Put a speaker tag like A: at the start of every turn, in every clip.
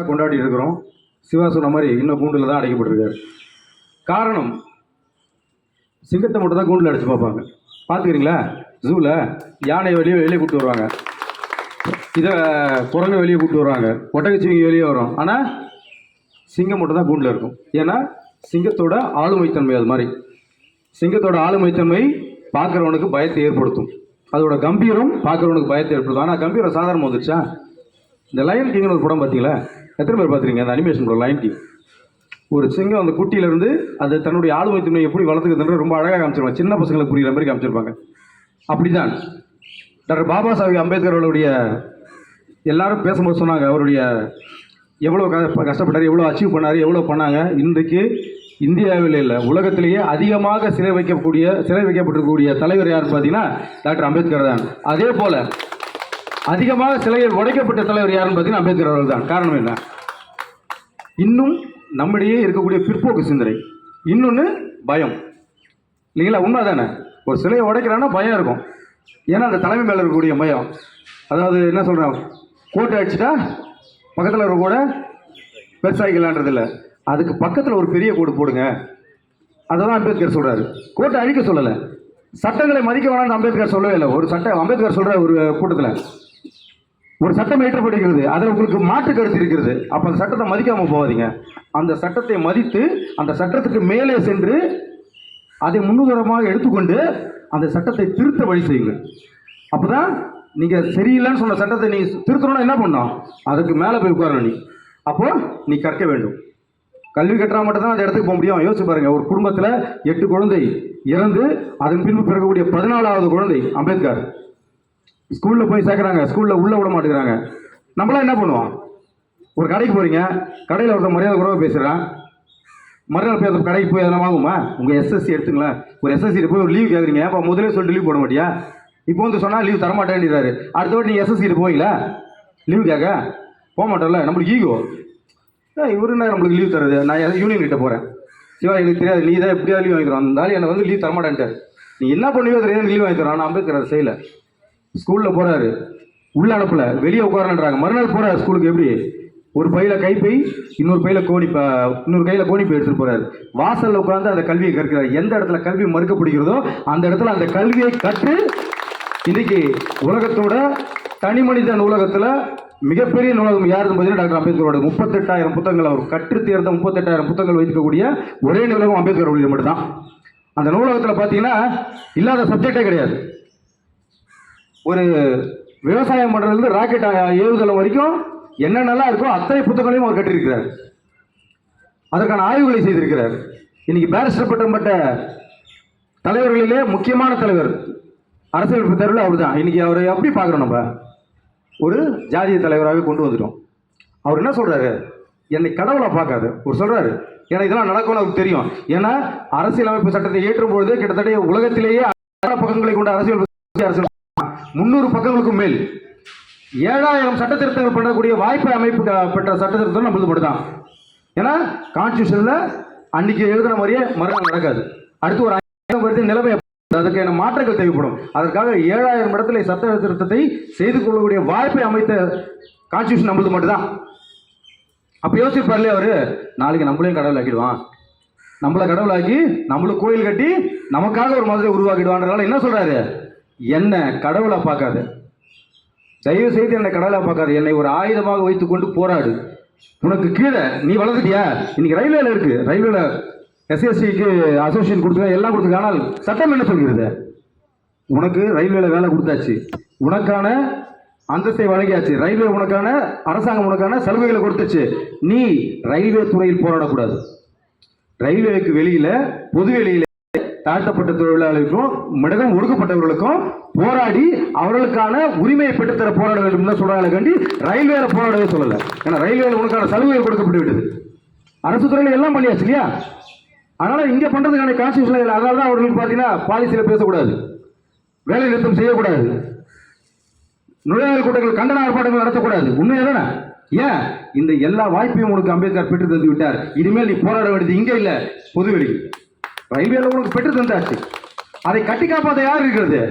A: கொண்டாடி இருக்கிறோம். சிவா சொன்ன மாதிரி இன்னும் கூண்டில் தான் அடைக்கப்பட்டிருக்காரு. காரணம், சிங்கத்தை மட்டும் தான் கூண்டில் அடைச்சு பார்ப்பாங்க. பார்த்துக்கிறீங்களா? ஜூவில் யானையை வெளியே கூப்பிட்டு வருவாங்க, இதை குரங்கை வெளியே கூப்பிட்டு வருவாங்க, ஒட்டகச்சிவிங்கி வெளியே வரும். ஆனால் சிங்கம் மட்டும் தான் கூண்டில் இருக்கும். ஏன்னா சிங்கத்தோட ஆளுமைத்தன்மை அது மாதிரி. சிங்கத்தோட ஆளுமைத்தன்மை பார்க்குறவனுக்கு பயத்தை ஏற்படுத்தும். அதோட கம்பீரம் பார்க்குறவனுக்கு பயத்தை ஏற்படுத்தும். ஆனால் கம்பீரம் சாதாரணமாக வந்துருச்சா? இந்த லயன் கிங்னு ஒரு படம் பார்த்தீங்களா? எத்தனை பேர் பார்த்துருக்கீங்க? அந்த அனிமேஷன் படம் லயன் கிங். ஒரு சிங்கம் அந்த குட்டியிலேருந்து அது தன்னுடைய ஆளுமைத்தன்மை எப்படி வளர்த்துக்குதுன்ற ரொம்ப அழகாக காமிச்சிருவாங்க. சின்ன பசங்களுக்கு புரிகிற மாதிரி காமிச்சிருப்பாங்க. அப்படி தான் டாக்டர் பாபா சாஹேப் அம்பேத்கர் அவருடைய எல்லாரும் பேசும்போது சொன்னாங்க, அவருடைய எவ்வளோ கஷ்டப்பட்டார், எவ்வளோ அச்சீவ் பண்ணார், எவ்வளோ பண்ணாங்க. இன்றைக்கு இந்தியாவில் இல்லை, உலகத்திலேயே அதிகமாக சிலை வைக்கப்பட்டிருக்கக்கூடிய தலைவர் யாருன்னு பார்த்தீங்கன்னா டாக்டர் அம்பேத்கர் தான். அதே போல் அதிகமாக சிலைகள் உடைக்கப்பட்ட தலைவர் யாருன்னு பார்த்தீங்கன்னா அம்பேத்கர் அவர்கள் தான். காரணம் என்ன? இன்னும் நம்மிடையே இருக்கக்கூடிய பிற்போக்கு சிந்தனை, இன்னொன்று பயம். இல்லைங்களா? உண்மை தானே? ஒரு சிலையை உடைக்கிறான்னா பயம் இருக்கும். ஏன்னா அந்த தலைமை மேலே இருக்கக்கூடிய பயம். அதாவது என்ன சொல்கிறேன், கோட்டை அடிச்சுட்டா பக்கத்தில் இருக்க கூட பெருசாகிக்கலான்றது இல்லை, அதுக்கு பக்கத்தில் ஒரு பெரிய கோடு போடுங்க. அதை தான் அம்பேத்கர் சொல்கிறாரு. கோட்டை அழிக்க சொல்லலை, சட்டங்களை மதிக்க வேணாம்னு அம்பேத்கர் சொல்லவே இல்லை. ஒரு சட்டம் அம்பேத்கர் சொல்கிற ஒரு கூட்டத்தில் ஒரு சட்டம் ஏற்றப்படுகிறது, அதில் உங்களுக்கு மாற்று கருத்து இருக்கிறது, அப்போ அந்த சட்டத்தை மதிக்காமல் போகாதீங்க. அந்த சட்டத்தை மதித்து அந்த சட்டத்துக்கு மேலே சென்று அதை முன்னுதாரணமாக எடுத்துக்கொண்டு அந்த சட்டத்தை திருத்த வழி செய்யுங்கள். அப்போ தான் நீங்கள் சரியில்லைன்னு சொன்ன சட்டத்தை நீ திருத்தணும்னா என்ன பண்ணோம்? அதுக்கு மேலே போய் உட்காரணும். நீ அப்போது நீ கற்க வேண்டும். கல்வி கற்றா மட்டும் தான் அந்த இடத்துக்கு போக முடியும். யோசிச்சு பாருங்கள், ஒரு குடும்பத்தில் 8 குழந்தை இறந்து அதன் பின்பு பிறக்கக்கூடிய 14வது குழந்தை அம்பேத்கர். ஸ்கூலில் போய் சேர்க்குறாங்க, ஸ்கூலில் உள்ளே விட மாட்டேங்கிறாங்க. நம்மளாம் என்ன பண்ணுவோம்? ஒரு கடைக்கு போகிறீங்க, கடையில் ஒருத்தர் மரியாதை குறைவாக பேசுகிறான், மறுநாள் போய் அந்த கடைக்கு போய் அதெல்லாம் வாங்குமா? உங்கள் எஸ்எஸ்சி எடுத்துங்களேன், ஒரு எஸ்எஸ்சியில் போய் ஒரு லீவ் கேட்குறீங்க, அப்போ முதலே சொல்லிட்டு லீவ் போட மாட்டியா? இப்போ வந்து சொன்னால் லீவ் தரமாட்டேன்றாரு. அடுத்த வாட்டி நீங்கள் எஸ்எஸ்சியில் போவீங்களா லீவ் கேட்க? போக மாட்டோம்ல. நம்மளுக்கு ஈகோ, இவரு என்ன நம்மளுக்கு லீவ் தருது? நான் யூனியன் கிட்ட போகிறேன், சிவா எனக்கு தெரியாது, நீ தான் எப்படியா லீவ் வாங்கிக்கிறோம், அந்த என்னை வந்து லீவ் தரமாட்டேன்ட்டு. நீ என்ன பண்ணுவோ தெரியாது, லீவ் வாங்கிக்கிறோம். ஆனால் அம்பேத்கர் அதை செய்யலை. ஸ்கூலில் போகிறாரு, உள்ள அனுப்பல, வெளியே உட்காரன்றாங்க. மறுநாள் போகிறார் ஸ்கூலுக்கு. எப்படி? ஒரு பையில் கைப்பை, இன்னொரு கையில் இன்னொரு கையில் கோணிப்பை எடுத்துகிட்டு போகிறார். வாசலில் உட்காந்து அந்த கல்வியை கற்கிறார். எந்த இடத்துல கல்வி மறுக்கப்படுகிறதோ அந்த இடத்துல அந்த கல்வியை கற்று இன்னைக்கு உலகத்தோட தனி மனித நூலகத்தில் மிகப்பெரிய நூலகம் யாருன்னு பார்த்தீங்கன்னா டாக்டர் அம்பேத்கரோட 38,000 புத்தகங்கள், அவர் கற்று தேர்ந்த 38,000 புத்தகங்கள் வைக்கக்கூடிய ஒரே நூலகம் அம்பேத்கருடைய மட்டும்தான். அந்த நூலகத்தில் பார்த்தீங்கன்னா இல்லாத சப்ஜெக்டே கிடையாது. ஒரு விவசாயம் பண்ணுறதுலேருந்து ராக்கெட் ஏவுதளம் வரைக்கும் என்னென்னலாம் இருக்கோ அத்தனை புத்தகங்களையும் அவர் கட்டியிருக்கிறார். அதற்கான ஆய்வுகளை செய்திருக்கிறார். இன்னைக்கு பாரிஸ்டர் பட்டம் பெற்ற தலைவர்களிலே முக்கியமான தலைவர் அரசியல் தேர்வில் அவர் தான். இன்னைக்கு அவரை எப்படி பார்க்குறோம்? நம்ம ஒரு ஜாதிய தலைவராக கொண்டு வந்துட்டோம். அவர் என்ன சொல்றாரு? என்னை கடவுளை பார்க்காது. அவர் சொல்றாரு, ஏன்னா இதெல்லாம் நடக்கும்னு அவருக்கு தெரியும். ஏன்னா அரசியலமைப்பு சட்டத்தை ஏற்றும் பொழுது கிட்டத்தட்ட உலகத்திலேயே 6 பக்கங்களை கொண்ட அரசியல் 300 பக்கங்களுக்கும் மேல் 7000 சட்ட திருத்தங்கள் பண்ணக்கூடிய வாய்ப்பை அமைப்பு பெற்ற சட்ட திருத்தம் நம்மளுக்கு மட்டும்தான். ஏன்னா கான்ஸ்டியூஷன்ல அன்னைக்கு எழுதுன மாதிரியே மறுநாள் நடக்காது. அடுத்து ஒரு 5000 வருது நிலைமை, அதற்கான மாற்றங்கள் தேவைப்படும். அதற்காக 7000 இடத்துல சட்ட திருத்தத்தை செய்து கொள்ளக்கூடிய வாய்ப்பை அமைத்த கான்ஸ்டியூஷன் நம்மளுக்கு மட்டும்தான். அப்போ யோசிப்பார்லையே அவரு, நாளைக்கு நம்மளையும் கடவுள் ஆக்கிடுவான், நம்மளை கடவுளாக்கி நம்மளுக்கு கோயில் கட்டி நமக்காக ஒரு மதத்தை உருவாக்கிடுவான்றதால என்ன சொல்றாரு? என்ன கடவுளை பார்க்காது, தயவு செய்து என்னை கடவுளை பார்க்காது, என்னை ஒரு ஆயுதமாக வைத்துக்கொண்டு போராடு. உனக்கு கீழே நீ வளர்ந்துட்டியா? இன்னைக்கு ரயில்வேல இருக்கு, ரயில்வேல எஸ்எஸ்சிக்கு அசோசியேஷன் கொடுத்துருக்காங்க, எல்லாம் கொடுத்துருக்காங்க. ஆனால் சட்டம் என்ன சொல்கிறது? உனக்கு ரயில்வேல வேலை கொடுத்தாச்சு, உனக்கான அந்தஸ்தை வழங்கியாச்சு, ரயில்வே உனக்கான அரசாங்கம் உனக்கான சலுகைகளை கொடுத்துச்சு, நீ ரயில்வே துறையில் போராடக்கூடாது. ரயில்வேக்கு வெளியில பொது வெளியில தாழ்த்தப்பட்ட தொழிலாளர்களுக்கும் மிகவும் ஒடுக்கப்பட்டவர்களுக்கும் போராடி அவர்களுக்கான உரிமையை பெற்றுத்தர போராட வேண்டும் தான் சொல்றாங்க. கண்டி ரயில்வேல போராடவே சொல்லலை. ஏன்னா ரயில்வேல உனக்கான சலுகைகள் கொடுக்கப்பட்டு விட்டது, அரசு துறையில எல்லாம் பண்ணியாச்சு இல்லையா? அதனால இங்க பண்றதுக்கான கான்ஸ்டியூஷன். அதனால தான் அவர்களுக்கு பார்த்தீங்கன்னா பாலிசியில பேசக்கூடாது, வேலை நிறுத்தம் செய்யக்கூடாது, நுழைவாயில் கூட்டங்கள் கண்டன ஆர்ப்பாட்டங்கள் நடத்தக்கூடாது. உண்மையா தானே? ஏன்? இந்த எல்லா வாய்ப்பையும் உனக்கு அம்பேத்கர் பெற்று தந்து விட்டார். இனிமேல் நீ போராட வேண்டியது இங்க இல்ல, பொதுவெளி. ரயில்வேல உனக்கு பெற்று தந்தாச்சு. அதை கட்டி காப்பாத யார் இருக்கிறது?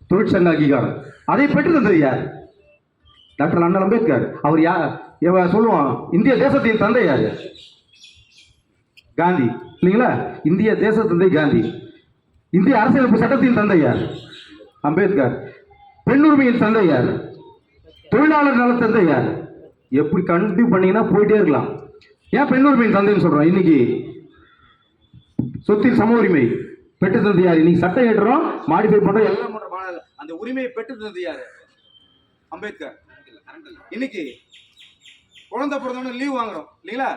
A: தொழிற்சங்க அங்கீகாரம். அதை பெற்று தந்தது யார்? டாக்டர் அண்ணல் அம்பேத்கர். அவர் சொல்லுவோம் இந்திய தேசத்தின் தந்தை யாரு? காந்தி இல்லைங்களா? இந்திய தேச தந்தை காந்தி. இந்திய அரசியலமைப்பு சட்டத்தின் தந்தை யார்? அம்பேத்கர். பெண்ணுரிமையின் தந்தை யார்? தொழிலாளர் நல தந்தை யார்? எப்படி கண்டினியூ பண்ணீங்கன்னா போயிட்டே இருக்கலாம். ஏன் பெண்ணுரிமையின் தந்தைன்னு சொல்றோம்? இன்னைக்கு சொத்தில் சம உரிமை பெற்று தந்தை யார்? இன்னைக்கு சட்டம் ஏற்றுறோம், மாடிஃபை பண்றோம், எல்லாம் பண்றோம். அந்த உரிமையை பெற்று தந்தை யாரு? அம்பேத்கர். இன்னைக்கு குழந்தை பிறந்தவன லீவ் வாங்குறோம் இல்லைங்களா?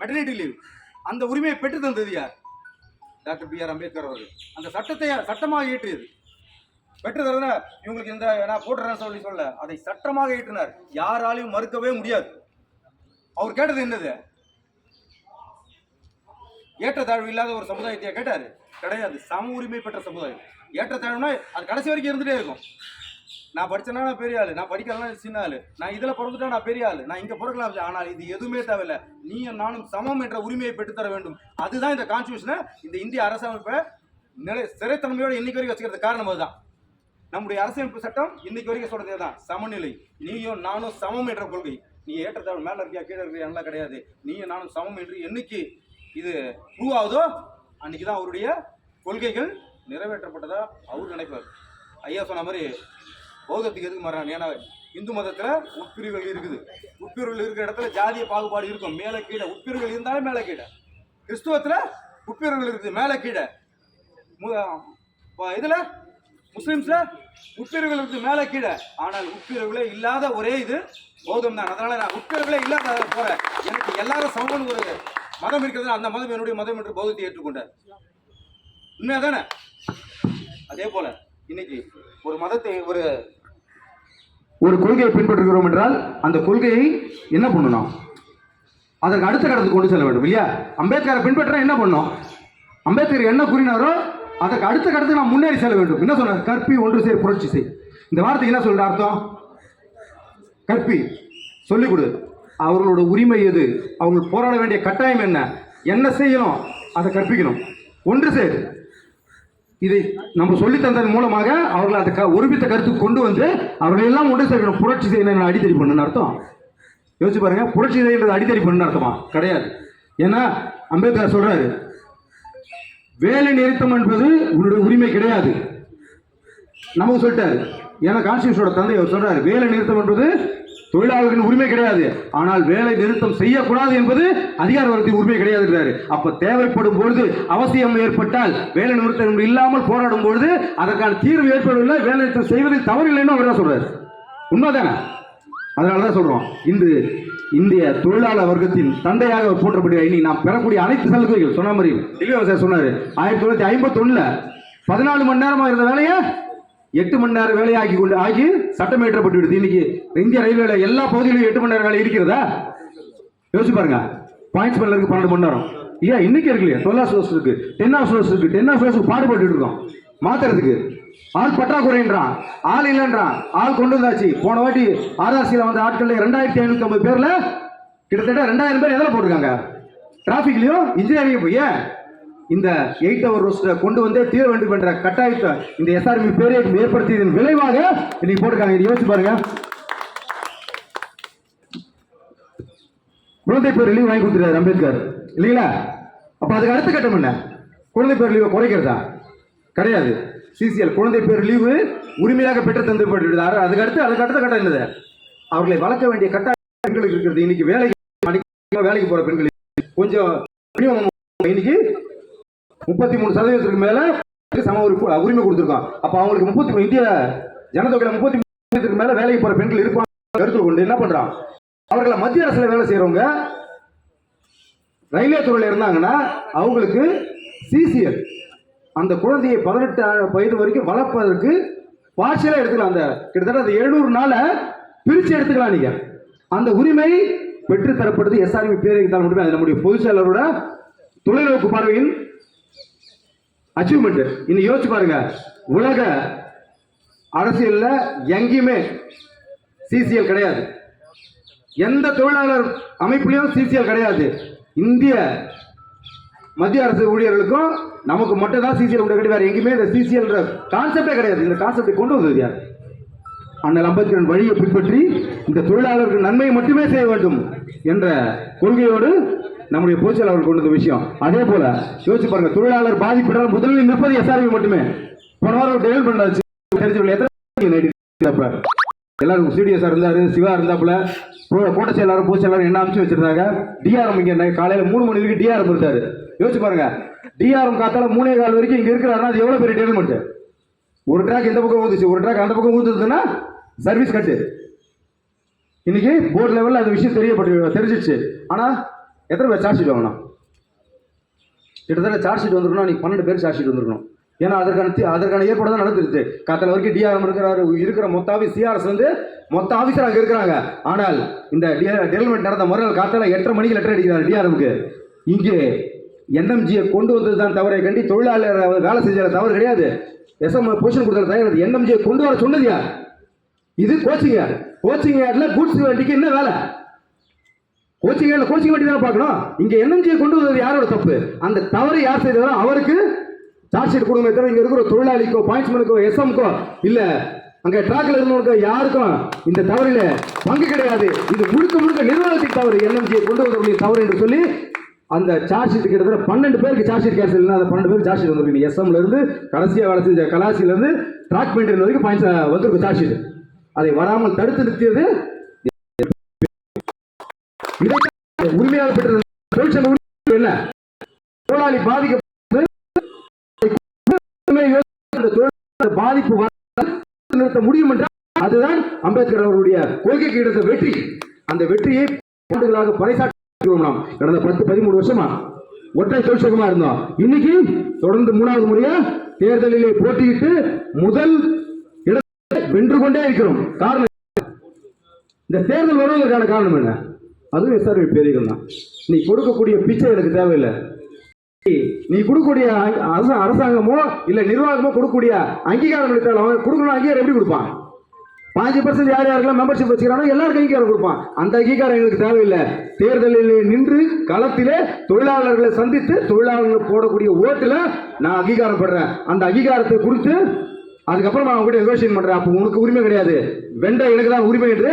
A: Maternity leave. அந்த உரிமையை பெற்று தந்தது யார்? Doctor B.R.. அம்பேத்கர் அவர்கள். அந்த சட்டத்தை சட்டமாக இயற்றியது. பெற்று தருவன இவங்களுக்கு இந்த நான் போட்டுறேன் சொல்லி சொல்ல, அதை சட்டமாக இயற்றினார். யாராலையும் மறுக்கவே முடியாது. அவர் கேட்டது என்னது? ஏற்றத்தாழ்வு இல்லாத ஒரு சமுதாயத்தையா கேட்டாரு? கிடையாது. சம உரிமை பெற்ற சமுதாயம். ஏற்றத்தாழ்வுனா அது கடைசி வரைக்கும் இருந்துட்டே இருக்கும். நான் படிச்சேன்னா நான் பெரிய ஆளு, நான் படிக்கலாம் சின்ன ஆளு, நான் இதுல பிறந்துட்டா நான் பெரிய ஆளு, நான் இங்க பிறக்கலாம். ஆனால் இது எதுவுமே தேவையில்லை. நீயும் நானும் சமம் என்ற உரிமையை பெற்றுத்தர வேண்டும். அதுதான் இந்த கான்ஸ்டியூஷனை, இந்த இந்திய அரசமைப்பை சிறைத்தன்மையோட இன்னைக்கு வரைக்கும் வச்சுக்கிறது காரணம் அதுதான். நம்முடைய அரசியலமைப்பு சட்டம் இன்னைக்கு வரைக்கும் சொல்றதே தான், சமநிலை. நீயும் நானும் சமம் என்ற கொள்கை. நீ ஏற்றத்தாழ்வு மேல இருக்கியா கீழே இருக்கியா எல்லாம் கிடையாது. நீயும் நானும் சமம் என்று என்னைக்கு இது ப்ரூவ் ஆகுதோ அன்னைக்குதான் அவருடைய கொள்கைகள் நிறைவேற்றப்பட்டதா அவர் நினைப்பார். ஐயா சொன்ன மாதிரி பௌத்தத்துக்கு எதுக்கு மாறான்? ஏன்னா இந்து மதத்துல உட்பிரிவுகள் இருக்குது. உட்பிரிவுகள் இருக்கிற இடத்துல ஜாதிய பாகுபாடு இருக்கும், மேல கீழே. உட்பிரிவுகள் இருந்தாலும் மேல கீழே. கிறிஸ்துவத்துல உட்பிரிவுகள் இருக்குது, மேல கீழே. இதுல முஸ்லிம்ஸ்ல உட்பிரிவுகள் இருக்குது, மேல கீழே. ஆனால் உட்பிரிவுகளே இல்லாத ஒரே இது பௌத்தம் தான். அதனால நான் உட்பிரிவுகளே இல்லாத போறேன். எனக்கு எல்லாரும் சமமான ஒரு மதம் இருக்கிறது, அந்த மதம் என்னுடைய மதம் என்று பௌத்தத்தை ஏற்றுக்கொண்டார். உண்மையாதானே? அதே போல இன்னைக்கு ஒரு மதத்தை ஒரு கொள்கையை பின்பற்றுகிறோம் என்றால் அந்த கொள்கையை என்ன பண்ணணும்? அதற்கு அடுத்த கடத்துக்கு கொண்டு செல்ல வேண்டும் இல்லையா? அம்பேத்கரை பின்பற்ற என்ன பண்ணோம்? அம்பேத்கர் என்ன கூறினாரோ அதற்கு அடுத்த கடத்துக்கு நாம் முன்னேறி செல்ல வேண்டும். என்ன சொன்னார்? கற்பி ஒன்று சேர் புரட்சி செய். இந்த வார்த்தைக்கு என்ன சொல்ற அர்த்தம்? கற்பி, சொல்லிக் கொடு. அவர்களோட உரிமை எது? அவங்க போராட வேண்டிய கட்டாயம் என்ன செய்யணும் அதை கற்பிக்கணும். ஒன்று சேர். இதை நம்ம சொல்லி தந்ததன் மூலமாக அவர்களை அந்த ஒருமித்த கருத்துக்கு கொண்டு வந்து அவர்கள் எல்லாம் ஒன்று சேர்க்கணும். புரட்சி செய்யணும் அடித்தடி பண்ணுன்னு அர்த்தம். யோசிச்சு பாருங்க, புரட்சி செய்யறது அடித்தடி பண்ணு அர்த்தமா? கிடையாது. ஏன்னா அம்பேத்கர் சொல்றாரு, வேலை நிறுத்தம் என்பது உன்னுடைய உரிமை கிடையாது. நமக்கு சொல்லிட்டாரு. ஏன்னா கான்ஸ்டியூஷனோட தந்தை அவர் சொல்றாரு, வேலை நிறுத்தம் என்பது தொழிலாளர்களின் உரிமை கிடையாது, ஆனால் வேலை நிறுத்தம் செய்யக்கூடாது என்பது அதிகார வர்க்கத்தின் உரிமை கிடையாது. அப்ப தேவைப்படும் பொழுது அவசியம் ஏற்பட்டால் வேலை நிறுத்தம் இல்லாமல் போராடும் பொழுது அதற்கான தீர்வு ஏற்படவில்லை, வேலை நிறுத்தம் செய்வதில் தவறில்லைன்னு அவர் தான் சொல்றாரு. உண்மைதானே? அதனாலதான் சொல்றோம், இந்த இந்திய தொழிலாளர் வர்க்கத்தின் தந்தையாக போற்றப்படுகிற இனி நாம் பெறக்கூடிய அனைத்து சலுகைகள் சொன்ன மாதிரி தில்லிவாசர் சொன்னாரு, 1951 14 மணி நேரமா இருந்த வேலையை 8 மணி நேரம் வேலையாக்கி ஆகி சட்டம் ஏற்றப்பட்டு விடுது. இன்னைக்கு இந்திய ரயில்வேல எல்லா பகுதியிலும் 8 மணி நேரம் வேலை இருக்கிறதா? யோசிச்சு பாருங்க. பாயிண்ட்ஸ் பண்ணல இருக்கு 12 மணி நேரம். ஏன் இன்னைக்கு இருக்கு இல்லையா? 12 ஹவர்ஸ் இருக்கு, 10 ஹவர்ஸ் இருக்கு. 10 ஹவர்ஸ் பாடுபட்டு இருக்கோம் மாத்துறதுக்கு. ஆள் பற்றாக்குறைன்றான், ஆள் இல்லைன்றான். ஆள் கொண்டு வந்தாச்சு. போன வாட்டி ஆர்ஆர்சியில் வந்த ஆட்கள் 2550 பேர்ல கிட்டத்தட்ட 2000 பேர் எதில் போட்டிருக்காங்க? டிராபிக்லயும் இன்ஜினியரிங். ஏன் இந்த 8 ஹவர் ரோஸ்ட கொண்டு வந்து தீர வேண்டும் என்ற கட்டாயத்தை இந்த எஸ்ஆர்பி பேரை ஏற்படுத்தியதன் விளைவாக இன்னைக்கு போட்டிருக்காங்க. யோசிச்சு பாருங்க. குழந்தை பேர் லீவ் வாங்கி கொடுத்துருக்காரு அம்பேத்கர் இல்லைங்களா? அப்ப அதுக்கு அடுத்த கட்டம் என்ன? குழந்தை பேர் லீவை குறைக்கிறதா? கிடையாது. சிசிஎல் குழந்தை பேர் லீவு உரிமையாக பெற்று தந்து போட்டு அதுக்கு அடுத்த கட்டம் என்னது? அவர்களை வளர்க்க வேண்டிய கட்டாயம் பெண்களுக்கு இருக்கிறது. இன்னைக்கு வேலைக்கு போற பெண்கள் கொஞ்சம் இன்னைக்கு 33% மேல சம உரிமை கொடுத்திருக்கோம். அப்ப அவங்களுக்கு 33 இந்திய ஜனதொகையில 33% மேல வேலைக்கு போற பெண்கள் இருப்பாங்க கருத்தில் கொண்டு என்ன பண்றான்? அவர்களை மத்திய அரசுல வேலை செய்யறவங்க ரயில்வே துறையில இருந்தாங்கன்னா அவங்களுக்கு சிசிஎல் அந்த குழந்தையை 18 வயது வரைக்கும் வளர்ப்பதற்கு பார்ஷியலா எடுத்துக்கலாம். அந்த கிட்டத்தட்ட 700 நாளை பிரிச்சு எடுத்துக்கலாம். நீங்க அந்த உரிமை பெற்று தரப்படுது எஸ்ஆர்பி பேரைத்தால் மட்டுமே. அது நம்முடைய பொதுச் செயலரோட தொலைநோக்கு பார்வையின் அச்சீவ்மெண்ட். இன்னும் யோசிச்சு பாருங்க, உலக அரசியல்ல எங்கேயுமே சிசிஎல் கிடையாது. எந்த தொழிலாளர் அமைப்புலையும் சிசிஎல் கிடையாது. இந்திய மத்திய அரசு ஊழியர்களுக்கும் நமக்கு மட்டும் தான் சிசிஎல் கிடையாது. எங்கேயுமே இந்த சிசிஎல் கான்செப்டே கிடையாது. இந்த கான்செப்டை கொண்டு வந்தது யார்? அண்ணல் அம்பேத்கரின் வழியை பின்பற்றி இந்த தொழிலாளர்கள் நன்மையை மட்டுமே செய்ய வேண்டும் என்ற கொள்கையோடு நம்முடைய பொதுச்செயலாளர் அவர்கள் கொண்டு வந்த விஷயம். அதே போல யோசிச்சு பாருங்க, தொழிலாளர் பாதிப்பிடால் முதலில் நிற்பது எஸ்ஆர்வி மட்டுமே. போன வாரம் டெவல் பண்ணாச்சு எல்லாரும் சிடிஎஸ் இருந்தாரு, சிவா இருந்தாப்புல, கோட்டை செயலாளர் பொதுச் செயலாளர் என்ன அமைச்சு வச்சிருந்தாங்க. டிஆர்எம் இங்க காலையில 3 மணி வரைக்கும் டிஆர்எம் இருந்தாரு. யோசிச்சு பாருங்க, டிஆர்எம் காத்தால 3:15 வரைக்கும் இங்க இருக்கிறாருன்னா அது எவ்வளவு பெரிய டெவலப்மெண்ட். ஒரு ட்ராக் இந்த பக்கம் ஊத்துச்சு, ஒரு ட்ராக் அந்த பக்கம் ஊத்துதுன்னா சர்வீஸ் கட்டு. இன்னைக்கு போர்டு லெவலில் அந்த விஷயம் தெரிஞ்சிச்சு. ஆனா எத்தனை பேர் சார்ஜ் ஷீட் வாங்கணும்? கிட்டத்தட்ட சார்ஜ் ஷீட் வந்துருக்கணும். நீங்க 12 பேர் சார்ஜ் ஷீட் வந்துருக்கணும். ஏன்னா அதற்கான ஏற்பாடு தான் நடந்துருக்கு. காத்தால வரைக்கும் டிஆர்எம் இருக்கிற மொத்த ஆஃபீஸ் சிஆர்எஸ் வந்து மொத்த ஆஃபீஸர் அங்கே இருக்கிறாங்க. ஆனால் இந்த டெவலப்மெண்ட் நடந்த முறையில் காத்தால 8:30 மணிக்கு லெட்டர் அடிக்கிறார் டிஆர்எம்க்கு. இங்கே என்எம்ஜியை கொண்டு வந்தது தான் தவறை கண்டி தொழிலாளர் வேலை செஞ்ச தவறு கிடையாது. எஸ்எம் பொசிஷன் கொடுத்தது தயார். என்எம்ஜியை கொண்டு வர சொன்னது யார்? இது கோச்சிங் யார்ட். கோச்சிங் யார்ட்ல கூட்ஸ் வண்டிக்கு என்ன வேலை? கோச்சிங் யார்ட்ல கோச்சிங் வண்டி தானே பார்க்கணும். இங்க என்எம்ஜியை கொண்டு வந்தது யாரோட தப்பு? அந்த தவறு யார் செய்ததோ அவருக்கு சார்ஜ் ஷீட் கொடுங்க. தவிர இங்க இருக்கிற தொழிலாளிக்கோ பாயிண்ட்ஸ்மேனுக்கோ எஸ்எம்கோ இல்ல அங்க ட்ராக்ல இருந்தவங்க யாருக்கும் இந்த தவறில பங்கு கிடையாது. இது முழுக்க முழுக்க நிர்வாகத்தின் தவறு, என்எம்ஜியை கொண்டு வந்தவர்களுடைய தவறு என்று சொல்லி அந்த சார்ஜ் ஷீட் கிட்டத்தட்ட 12 பேருக்கு சார்ஜ் ஷீட் கேன்சல் இல்லைன்னா அந்த 12 பேருக்கு சார்ஜ் ஷீட் வந்துருக்கு. எஸ்எம்ல இருந்து கடைசியாக வேலை செஞ்ச கலாசியில இருந்து ட்ராக் மெயின்டைன் வரைக்கும் பாயிண்ட்ஸ் வந்திருக்கு சார்ஜ் ஷீட். அதை வராமல் தடுத்து நிறுத்தியது உரிமையாளர் பெற்ற தொழிற்சங்க உரிமை என்ன? தொழிலாளி பாதிக்க பாதிப்பு நிறுத்த முடியும் என்றால் அதுதான் அம்பேத்கர் அவருடைய கொள்கைக்கு எடுத்த வெற்றி. அந்த வெற்றியை ஆண்டுகளாக பறைசாற்றுகிறோம். நாம் கடந்த 10-13 வருஷமா ஒற்றை தொழிற்சங்கமா இருந்தோம். இன்னைக்கு தொடர்ந்து 3வது முறையா தேர்தலிலே போட்டியிட்டு முதல் இடத்தை வென்று கொண்டே இருக்கிறோம். காரணம் இந்த தேர்தல் வருவதற்கான காரணம் என்ன? அதுவும் எஸ்ஆர்வி பேரிகள் தான். நீ கொடுக்கக்கூடிய பிச்சை எனக்கு தேவையில்லை. நீ கொடுக்கக்கூடிய அரசாங்கமோ இல்ல நிர்வாகமோ கொடுக்கக்கூடிய அங்கீகாரம் அளித்தால் அவன் கொடுக்கணும். அங்கீகாரம் எப்படி கொடுப்பான்? 5% யார் யாருக்கெல்லாம் மெம்பர்ஷிப் வச்சுக்கிறானோ எல்லாருக்கும் அங்கீகாரம் கொடுப்பான். அந்த அங்கீகாரம் எங்களுக்கு தேவையில்லை. தேர்தலில் நின்று களத்திலே தொழிலாளர்களை சந்தித்து தொழிலாளர்கள் போடக்கூடிய ஓட்டுல நான் அங்கீகாரம் படுறேன். அந்த அங்கீகாரத்தை குறித்து அதுக்கப்புறம் நான் உங்ககிட்ட நெகோசியேட் பண்றேன். அப்போ உனக்கு உரிமை கிடையாது, வென்ற எனக்கு தான் உரிமை என்று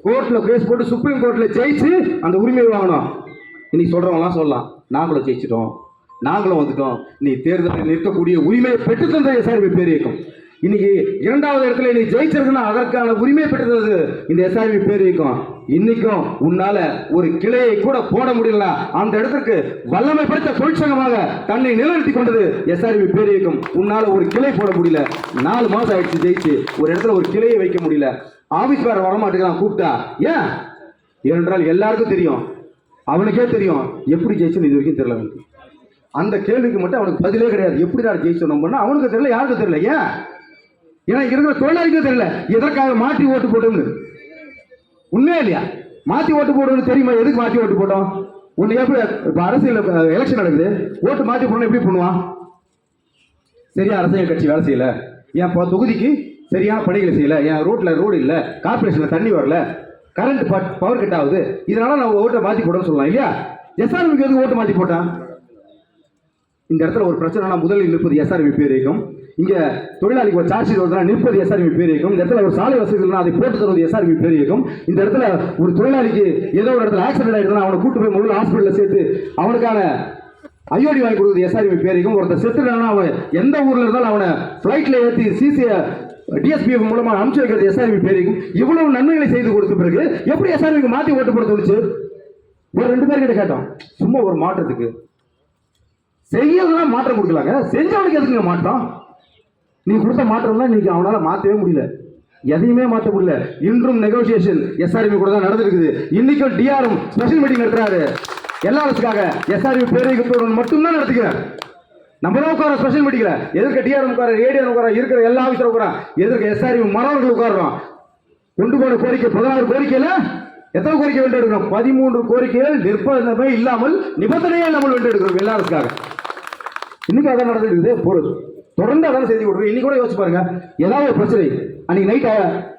A: கோர்ட்ல கேஸ் போட்டு சுப்ரீம் கோர்ட்ல ஜெயிச்சு அந்த உரிமையை வாங்கணும். இன்னைக்கு சொல்றவங்களாம் சொல்லலாம், நாங்களும் ஜெயிச்சிட்டோம், நாங்களும் வந்துட்டோம். நீ தேர்தலில் நிற்கக்கூடிய உரிமையை பெற்றுத்தந்த எஸ்ஆர்வி பேர் இயக்கம். இன்னைக்கு 2வது இடத்துல நீ ஜெயிச்சிருக்குன்னா அதற்கான உரிமையை பெற்றுத்தது இந்த எஸ்ஆர்வி பேர் இயக்கம். இன்னைக்கும் உன்னால ஒரு கிளையை கூட போட முடியல. அந்த இடத்துக்கு வல்லமை படைத்த தொழிற்சங்கமாக தன்னை நிலைநிறுத்திக் கொண்டது எஸ்ஆர்வி பேர் இயக்கம். உன்னால ஒரு கிளை போட முடியல. 4 மாசம் ஆயிடுச்சு ஜெயிச்சு. ஒரு இடத்துல ஒரு கிளையை வைக்க முடியல. ஆபீஸ் வேற வரமாட்டேங்கிறான் கூப்பிட்டா. ஏன்? ஏனென்றால் எல்லாருக்கும் தெரியும், அவனுக்கே தெரியும் எப்படி ஜெயிச்சுன்னு இது வரைக்கும் தெரியல. அவனுக்கு அந்த கேள்விக்கு மட்டும் அவனுக்கு பதிலே கிடையாது. எப்படி நான் ஜெயிச்சோம் பண்ணா அவனுக்கு தெரியல, யாருக்கும் தெரியல. ஏன்? ஏன்னா இருக்கிற தொழிலாளிக்கும் தெரியல எதற்காக மாற்றி ஓட்டு போட்டோம்னு. உண்மையா இல்லையா? மாற்றி ஓட்டு போடணும்னு தெரியுமா? எதுக்கு மாற்றி ஓட்டு போட்டோம்? ஒன்று எப்படி இப்போ அரசியல் எலெக்ஷன் நடக்குது, ஓட்டு மாற்றி போடணும் எப்படி பண்ணுவான்? சரியா அரசியல் கட்சி வேலை செய்யல, என் தொகுதிக்கு சரியான பணிகளை செய்யல, என் ரோடு இல்லை, கார்பரேஷன்ல தண்ணி வரல, கரண்ட் பவர் கட் ஆகுது, இதனால நான் ஓட்டை மாற்றி போடணும்னு சொல்லலாம் இல்லையா? எஸ்ஆர்விக்கு எதுக்கு ஓட்டு மாற்றி போட்டான்? இந்த இடத்துல ஒரு பிரச்சனை முதலில் நிற்பது எஸ்ஆர்வி பேர் இயக்கம். இங்க தொழிலாளிக்கு ஒரு சார்ஜ் ஷீட் வருதுன்னா நிற்பது எஸ்ஆர்வி பேர் இயக்கம். இந்த இடத்துல ஒரு சாலை வசதினா அதை போட்டு தருவது எஸ்ஆர்வி பேர் இயக்கம். இந்த இடத்துல ஒரு தொழிலாளிக்கு ஏதோ ஒரு இடத்துல ஆக்சிடென்ட் ஆயிடுதுன்னா அவனை கூட்டு போய் முதல்ல ஹாஸ்பிட்டலில் சேர்த்து அவனுக்கான ஐஓடி வாங்கி கொடுக்குறது எஸ்ஆர்வி பேர் இயக்கம். ஒருத்தர் செத்துட்டானா அவன் எந்த ஊர்ல இருந்தாலும் அவனை ஃபிளைட்ல ஏற்றி சிசிஐ டிஎஸ்பிஎஃப் மூலமா அனுப்பிச்சு வைக்கிறது எஸ்ஆர்வி பேர் இயக்கம். இவ்வளவு நன்மைகளை செய்து கொடுத்த பிறகு எப்படி எஸ்ஆர்விக்கு மாற்றி ஓட்டு போட தோணுச்சு? ஒரு 2 பேர்கிட்ட கேட்டோம், சும்மா ஒரு மாற்றத்துக்கு செய்யலாம் மாற்றம் கொடுக்கலாங்க, செஞ்சவனுக்கு எதுக்குங்க மாற்றம்? நீ கொடுத்த மாற்றம்னா இன்னைக்கு அவனால மாற்றவே முடியல, எதையுமே மாற்ற முடியல. இன்றும் நெகோசியேஷன் எஸ்ஆர்வி கூட தான் நடந்திருக்குது. இன்னைக்கும் டிஆர்எம் ஸ்பெஷல் மீட்டிங் நடத்துறாரு எல்லாருக்காக. எஸ்ஆர்வி பேரியக்கத்தோடு மட்டும்தான் நடத்துக்கிறார். நம்ம தான் உட்கார ஸ்பெஷல் மீட்டிங்ல, எதிர்க்க டிஆர்எம் உட்கார, ஏடிஎம் உட்கார, இருக்கிற எல்லா ஆஃபீஸரும் உட்கார, எதிர்க்க எஸ்ஆர்வி மாணவர்கள் உட்காரோம். கொண்டு போன கோரிக்கை 16 கோரிக்கையில எத்தனை கோரிக்கை வென்று எடுக்கிறோம்? 13 கோரிக்கைகள் நிர்பந்தமே இல்லாமல் நிபந்தனையே இல்லாமல் வென்று எடுக்கிறோம் எல்லாருக்காக. இன்னைக்கு அதான் நடந்துருக்குது. பொருள் தொடர்ந்து அதான் செய்தி கொடுக்குறோம். இன்னைக்கு கூட யோசிச்சு பாருங்க, ஏதாவது ஒரு பிரச்சனை அன்னைக்கு நைட்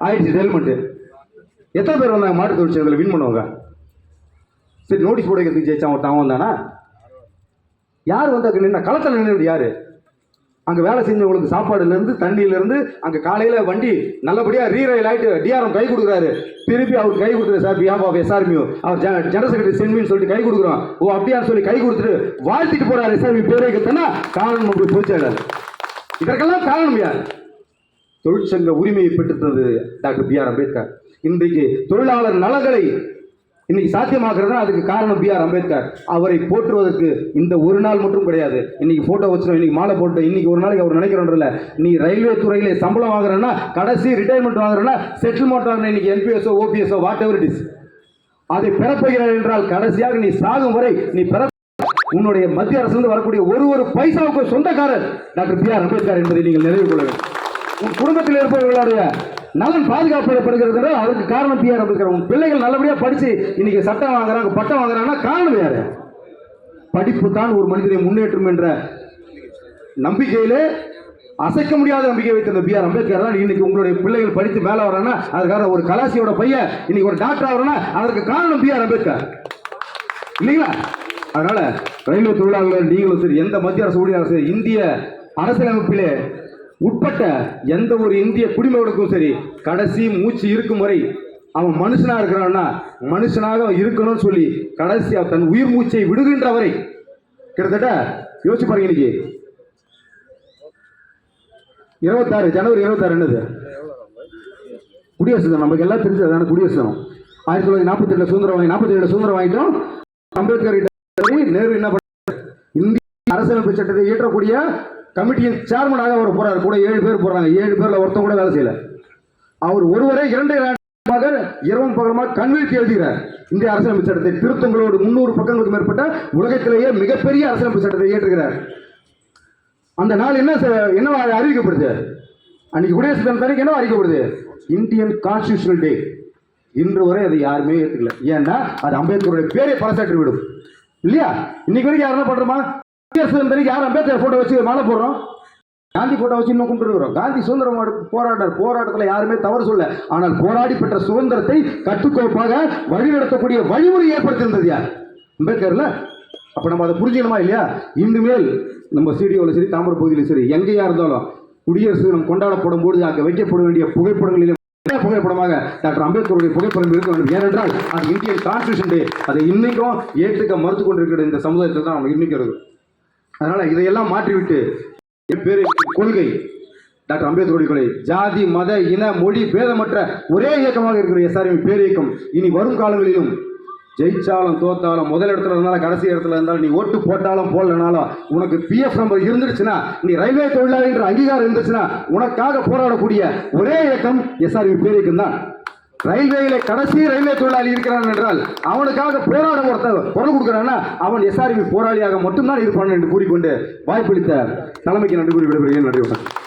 A: ஆயிடுச்சு டெவலப்மெண்ட், எத்தனை பேர் வந்தாங்க மாட்டு தொழிற்சங்கத்தில் வின் பண்ணுவாங்க? சரி நோட்டீஸ் போட ஜெயிச்சா ஒருத்தன் அவன் தானா? யார் வந்தாக்க நின்னா களத்தில் நின்று யாரு? அங்கே வேலை செஞ்சவங்களுக்கு சாப்பாடுலேருந்து தண்ணியிலேருந்து அங்கே காலையில் வண்டி நல்லபடியாக ரீரைல் ஆகிட்டு டிஆர்எம் கை கொடுக்குறாரு. திருப்பி அவர் கை கொடுத்துரு சார் பிஹாப் ஆஃப் எஸ்ஆர்மியூ அவர் ஜெனரல் செக்ரட்டரி சென்மின்னு சொல்லிட்டு கை கொடுக்குறோம். ஓ அப்படியான்னு சொல்லி கை கொடுத்துட்டு வாழ்த்திட்டு போறாரு எஸ்ஆர்மி பேரைக்குன்னா காரணம் அப்படி போச்சாளர். இதற்கெல்லாம் காரணம் யார்? தொழிற்சங்க உரிமையை பெற்றுத்தது டாக்டர் பி ஆர் அம்பேத்கர். இன்றைக்கு தொழிலாளர் நலங்களை இன்னைக்கு சாத்தியமாக்குறதுனா அதுக்கு காரணம் பி ஆர் அம்பேத்கர். அவரை போற்றுவதற்கு இந்த ஒரு நாள் மட்டும் கிடையாது. இன்னைக்கு போட்டோ வச்சிடும், இன்னைக்கு மாலை போட்டு இன்னைக்கு ஒரு நாளைக்கு அவர் நினைக்கிறோம்ல. நீ ரயில்வே துறையிலே சம்பளம் வாங்குறேன்னா கடைசி ரிட்டையர்மெண்ட் வாங்குறேன்னா செட்டில்மெண்ட் வாங்குற இன்னைக்கு என்பிஎஸ்ஓ ஓபிஎஸ்ஓ வாட் எவர் இட் இஸ் அதை பெறப்போகிறார் என்றால் கடைசியாக நீ சாகும் வரை நீ பெற உன்னுடைய மத்திய அரசு வரக்கூடிய ஒரு பைசாவுக்கு சொந்தக்காரர் டாக்டர் பி ஆர் அம்பேத்கர் என்பதை நீங்கள் நினைவு கொள்ள வேண்டும். உன் குடும்பத்தில் இருப்பவர்களுடைய நலன் பாதுகாக்கப்படுகிறது அதுக்கு காரணம் பி ஆர் அம்பேத்கர். உன் பிள்ளைகள் நல்லபடியா படிச்சு இன்னைக்கு சட்டம் வாங்குறாங்க பட்டம் வாங்குறாங்கன்னா காரணம் யாரு? படிப்பு தான் ஒரு மனிதனை முன்னேற்றும் என்ற நம்பிக்கையிலே அசைக்க முடியாத நம்பிக்கை வைத்திருந்த பி ஆர் அம்பேத்கர் தான் இன்னைக்கு உங்களுடைய பிள்ளைகள் படித்து மேல வரானா அதுக்காக ஒரு கலாசியோட பையன் இன்னைக்கு ஒரு டாக்டர் ஆகுறனா அதற்கு காரணம் பி ஆர் அம்பேத்கர் இல்லைங்களா? அதனால ரயில்வே தொழிலாளர்கள் நீங்களும் சரி எந்த மத்திய அரசு ஊழியர்களும் சரி இந்திய அரசியலமைப்பிலே உட்பட்ட எந்த ஒரு இந்திய குடிமகனுக்கும் சரி கடைசி மூச்சு இருக்கும் வரை அவன் மனுஷனா இருக்கிறான்னா மனுஷனாக இருக்கணும்னு சொல்லி கடைசி தன் உயிர் மூச்சை விடுகின்ற வரை கிட்டத்தட்ட யோசிச்சு பாருங்க. இன்னைக்கு 26 ஜனவரி 26 என்னது குடியரசு தினம். நமக்கு எல்லாம் தெரிஞ்சது குடியரசு தினம். 1947 சுதந்திரம் வாங்கி 47 சுதந்திரம் வாங்கிட்டோம். அம்பேத்கர் நேரு என்ன பண்ண இந்திய அரசியலமைப்பு சட்டத்தை இயற்றக்கூடிய கமிட்டியின் சேர்மனாக அவர் போறாரு. கூட 7 பேர் போறாங்க. 7 பேர்ல ஒருத்தன் கூட வேலை செய்யல. அவர் ஒருவரே 2 இரவும் பகலமாக கண்வீழ்த்தி எழுதுகிறார். இந்திய அரசியலமைப்பு சட்டத்தை திருத்தங்களோடு 300 பக்கங்களுக்கு மேற்பட்ட உலகத்திலேயே மிகப்பெரிய அரசியலமைப்பு சட்டத்தை இயற்றுகிறார். அந்த நாள் என்ன அறிவிக்கப்படுது? அன்னைக்கு குடியரசு தினத்தன்னைக்கு என்ன அறிவிக்கப்படுது? இந்தியன் கான்ஸ்டிடியூஷனல் டே. இன்று வரை அதை யாருமே ஏற்றுக்கல. ஏன்னா அது அம்பேத்கருடைய பேரை பறைசாற்றி விடும் இல்லையா? இன்னைக்கு வரைக்கும் யாரும் பண்றோமா? குடியரசு தினத்தன்னைக்கு யாரும் அம்பேத்கர் போட்டோ வச்சு மாலை போடுறோம். காந்தி போட்டோ வச்சு இன்னும் கொண்டு காந்தி சுதந்திரம் போராட்டத்தில் யாருமே தவறு சொல்ல. ஆனால் போராடி பெற்ற சுதந்திரத்தை கட்டுக்கோப்பாக வழிநடத்தக்கூடிய வழிமுறை ஏற்படுத்தியிருந்தது யார்? அம்பேத்கர்ல. அப்ப நம்ம அதை புரிஞ்சுக்கணுமா இல்லையா? இனிமேல் நம்ம ஸ்டூடியோவில் சரி தாம்பரம் பகுதியிலும் சரி எங்கேயா இருந்தாலும் குடியரசு தினம் கொண்டாடப்படும் போது அங்கே வைக்கப்பட வேண்டிய புகைப்படங்களிலும் புகைப்படமாக டாக்டர் அம்பேத்கருடைய புகைப்படம் இருக்க வேண்டும். ஏனென்றால் அது இந்தியன் கான்ஸ்டிடியூஷன் டே. அதை இன்னைக்கும் ஏற்றுக்க மறுத்து கொண்டிருக்கிற இந்த சமுதாயத்தில் தான் நம்ம இன்னைக்கிறது. அதனால இதையெல்லாம் மாற்றிவிட்டு கொள்கை டாக்டர் அம்பேத்கருடைய கொள்கை ஜாதி மத இன மொழி பேதமற்ற ஒரே இயக்கமாக இருக்கிற எஸ்ஆர்எம் பேரியக்கம் இனி வரும் காலங்களிலும் ஜெயிச்சாலும் தோத்தாலும் முதல் இடத்துல இருந்தாலும் கடைசி இடத்துல இருந்தாலும் நீ ஓட்டு போட்டாலும் போடலனாலும் உனக்கு பிஎஃப் நம்பர் இருந்துருச்சுன்னா நீ ரயில்வே தொழிலாளி என்ற அங்கீகாரம் இருந்துச்சுன்னா உனக்காக போராடக்கூடிய ஒரே இயக்கம் எஸ்ஆர்எம் பேரியக்கம் தான். ரயில்வேயில கடைசி ரயில்வே தொழிலாளி இருக்கிறான் என்றால் அவனுக்காக போராட ஒருத்தர் குரல் கொடுக்கிறான்னா அவன் எஸ்ஆர்எம் போராளியாக மட்டும்தான் இருப்பான் என்று கூறிக்கொண்டு வாய்ப்பளித்த தலைமைக்கு நன்றி கூறி விடைபெறுகிறேன். நன்றி.